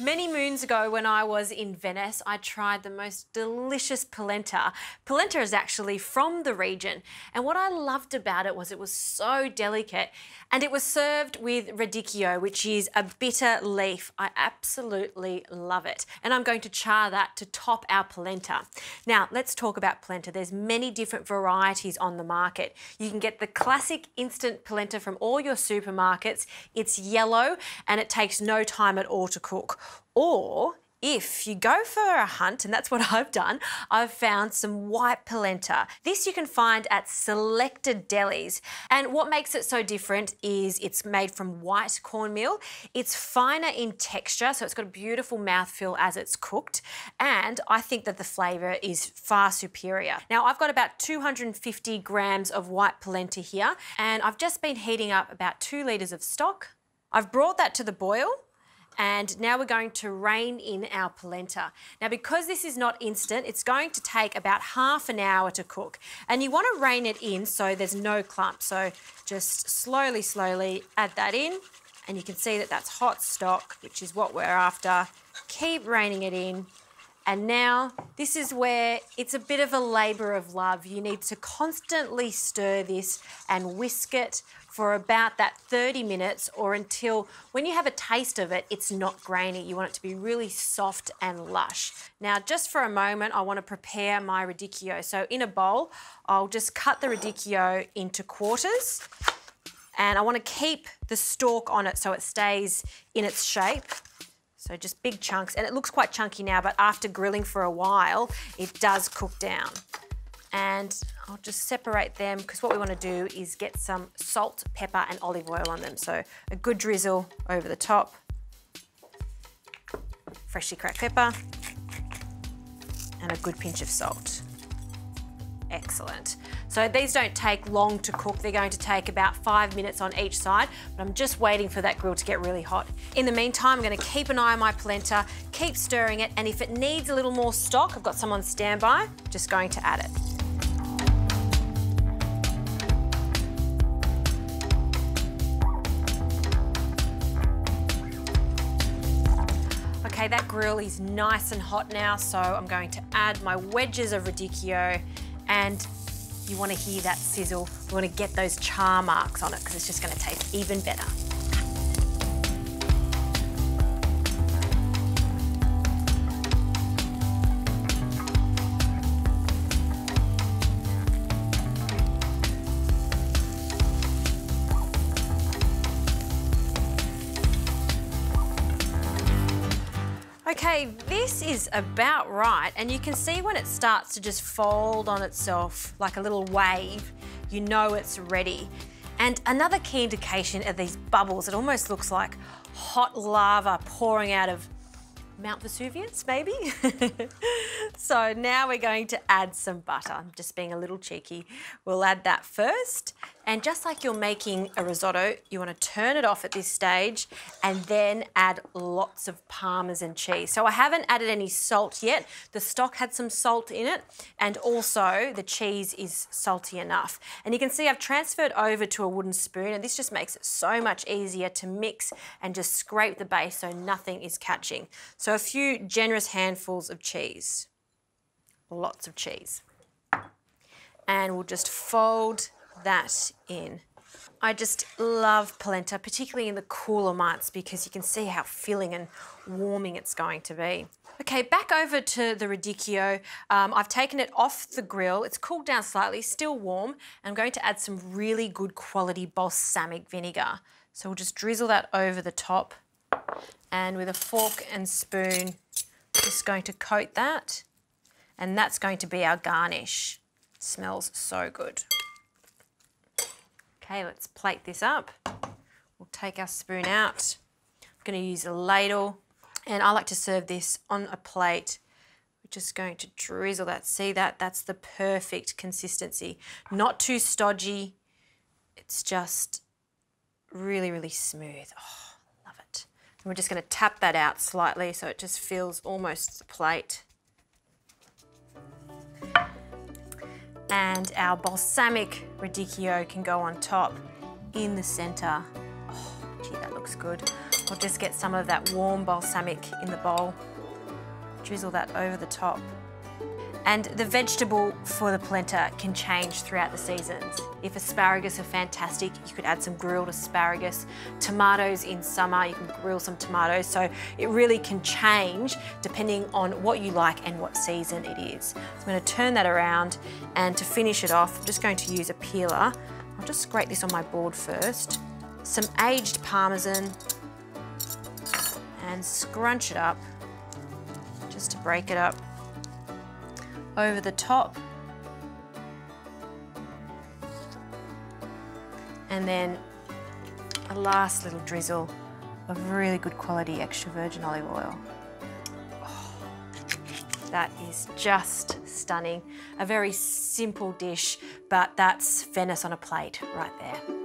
Many moons ago when I was in Venice, I tried the most delicious polenta. Polenta is actually from the region, and what I loved about it was so delicate, and it was served with radicchio, which is a bitter leaf. I absolutely love it, and I'm going to char that to top our polenta. Now, let's talk about polenta. There's many different varieties on the market. You can get the classic instant polenta from all your supermarkets. It's yellow, and it takes no time at all to cook. Or if you go for a hunt, and that's what I've done, I've found some white polenta. This you can find at selected delis. And what makes it so different is it's made from white cornmeal. It's finer in texture, so it's got a beautiful mouthfeel as it's cooked. And I think that the flavour is far superior. Now, I've got about 250 grams of white polenta here, and I've just been heating up about 2 litres of stock. I've brought that to the boil. And now we're going to rein in our polenta. Now, because this is not instant, it's going to take about half an hour to cook. And you want to rein it in so there's no clump. So just slowly add that in. And you can see that that's hot stock, which is what we're after. Keep reining it in. And now this is where it's a bit of a labour of love. You need to constantly stir this and whisk it for about that 30 minutes or until when you have a taste of it, it's not grainy. You want it to be really soft and lush. Now, just for a moment, I want to prepare my radicchio. So in a bowl, I'll just cut the radicchio into quarters, and I want to keep the stalk on it so it stays in its shape. So just big chunks, and it looks quite chunky now, but after grilling for a while, it does cook down. And I'll just separate them because what we want to do is get some salt, pepper and olive oil on them. So a good drizzle over the top, freshly cracked pepper and a good pinch of salt. Excellent. So these don't take long to cook. They're going to take about 5 minutes on each side, but I'm just waiting for that grill to get really hot. In the meantime, I'm going to keep an eye on my polenta, keep stirring it, and if it needs a little more stock, I've got some on standby, just going to add it. Okay, that grill is nice and hot now, so I'm going to add my wedges of radicchio, and you want to hear that sizzle. You want to get those char marks on it because it's just going to taste even better. Okay, this is about right, and you can see when it starts to just fold on itself like a little wave, you know it's ready. And another key indication are these bubbles. It almost looks like hot lava pouring out of Mount Vesuvius, maybe? So now we're going to add some butter. I'm just being a little cheeky. We'll add that first. And just like you're making a risotto, you want to turn it off at this stage and then add lots of Parmesan cheese. So I haven't added any salt yet. The stock had some salt in it, and also the cheese is salty enough. And you can see I've transferred over to a wooden spoon, and this just makes it so much easier to mix and just scrape the base so nothing is catching. So a few generous handfuls of cheese, lots of cheese. And we'll just fold that in. I just love polenta, particularly in the cooler months, because you can see how filling and warming it's going to be. Okay, back over to the radicchio. I've taken it off the grill. It's cooled down slightly, still warm. I'm going to add some really good quality balsamic vinegar. So we'll just drizzle that over the top, and with a fork and spoon, just going to coat that, and that's going to be our garnish. It smells so good. Okay, let's plate this up. We'll take our spoon out. I'm going to use a ladle, and I like to serve this on a plate. We're just going to drizzle that. See that? That's the perfect consistency. Not too stodgy. It's just really, really smooth. Oh, love it. And we're just going to tap that out slightly so it just fills almost the plate. And our balsamic radicchio can go on top in the centre. Oh, Gee, that looks good. I'll just get some of that warm balsamic in the bowl. Drizzle that over the top. And the vegetable for the polenta can change throughout the seasons. If asparagus are fantastic, you could add some grilled asparagus. Tomatoes in summer, you can grill some tomatoes. So it really can change depending on what you like and what season it is. So I'm going to turn that around, and to finish it off, I'm just going to use a peeler. I'll just scrape this on my board first. Some aged Parmesan, and scrunch it up just to break it up over the top. And then a last little drizzle of really good quality extra virgin olive oil. Oh, that is just stunning. A very simple dish, but that's Venice on a plate right there.